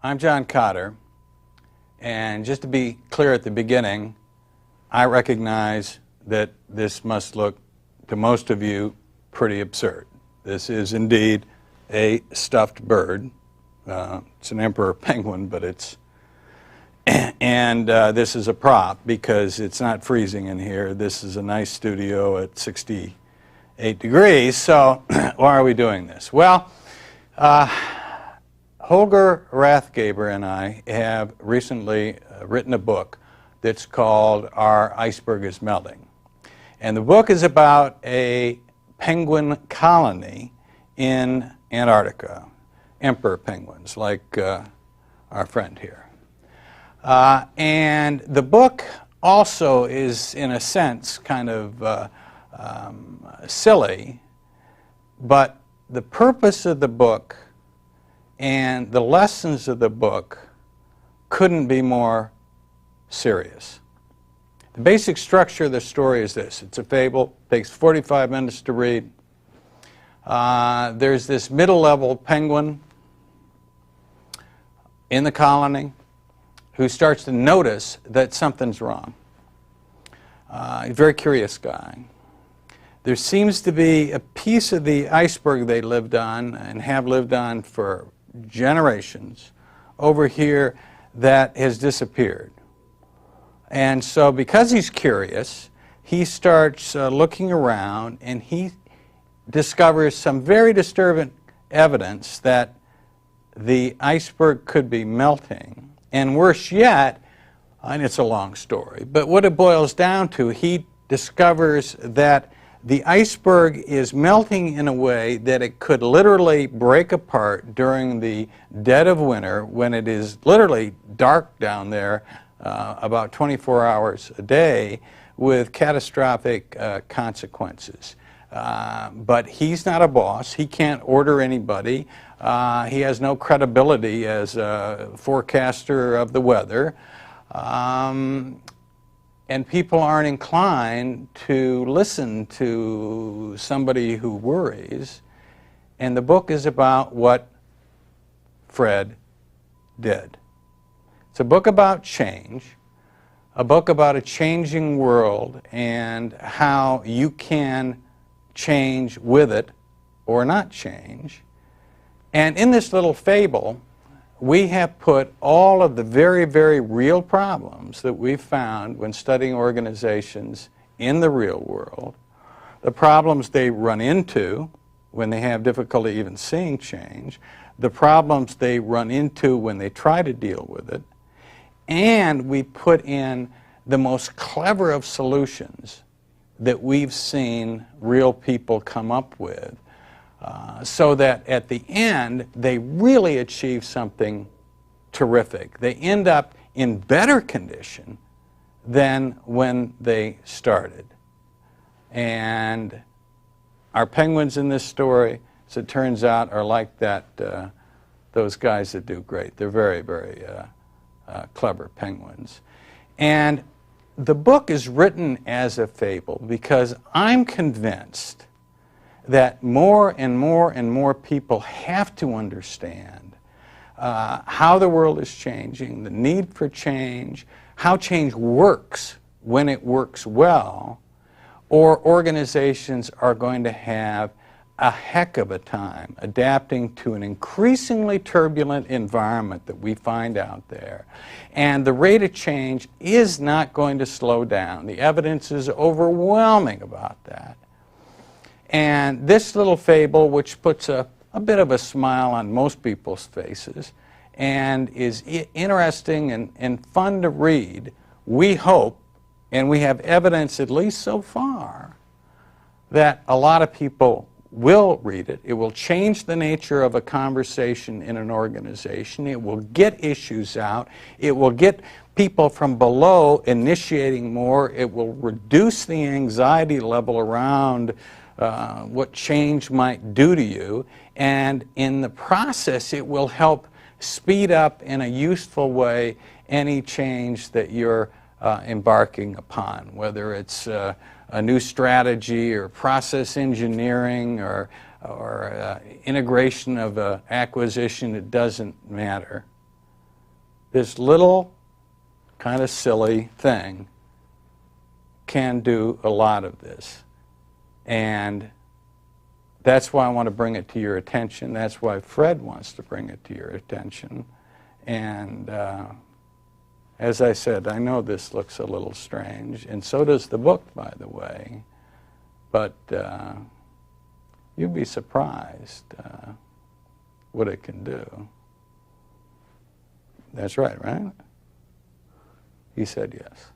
I'm John Cotter, and just to be clear at the beginning, I recognize that this must look, to most of you, pretty absurd. This is indeed a stuffed bird. It's an emperor penguin, but it's... And this is a prop because it's not freezing in here. This is a nice studio at 68 degrees, so why are we doing this? Well, Holger Rathgaber and I have recently written a book that's called Our Iceberg is Melting. And the book is about a penguin colony in Antarctica, emperor penguins, like our friend here. And the book also is, in a sense, kind of silly, but the purpose of the book and the lessons of the book couldn't be more serious. The basic structure of the story is this. It's a fable, takes 45 minutes to read. There's this middle-level penguin in the colony who starts to notice that something's wrong. He's a very curious guy. There seems to be a piece of the iceberg they lived on and have lived on for generations over here that has disappeared. And so because he's curious, he starts looking around and he discovers some very disturbing evidence that the iceberg could be melting. And worse yet, and it's a long story, but what it boils down to, he discovers that the iceberg is melting in a way that it could literally break apart during the dead of winter when it is literally dark down there about 24 hours a day with catastrophic consequences. But he's not a boss. He can't order anybody. He has no credibility as a forecaster of the weather. And people aren't inclined to listen to somebody who worries. And the book is about what Fred did. It's a book about change, a book about a changing world and how you can change with it or not change. And in this little fable, we have put all of the very, very real problems that we've found when studying organizations in the real world, the problems they run into when they have difficulty even seeing change, the problems they run into when they try to deal with it, and we put in the most clever of solutions that we've seen real people come up with, so that at the end they really achieve something terrific. They end up in better condition than when they started. And our penguins in this story, as it turns out, are like that, those guys that do great. They're very, very clever penguins. And the book is written as a fable because I'm convinced that more and more and more people have to understand how the world is changing, the need for change, how change works when it works well, or organizations are going to have a heck of a time adapting to an increasingly turbulent environment that we find out there. And the rate of change is not going to slow down. The evidence is overwhelming about that. And this little fable, which puts a bit of a smile on most people's faces and is interesting and fun to read, we hope, and we have evidence at least so far, that a lot of people will read it. It will change the nature of a conversation in an organization. It will get issues out. It will get people from below initiating more. It will reduce the anxiety level around what change might do to you, and in the process it will help speed up in a useful way any change that you're embarking upon, whether it's a new strategy or process engineering or integration of an acquisition. It doesn't matter. this little kind of silly thing can do a lot of this. And that's why I want to bring it to your attention. That's why Fred wants to bring it to your attention. And as I said, I know this looks a little strange, and so does the book, by the way. But you'd be surprised what it can do. That's right, right? He said yes.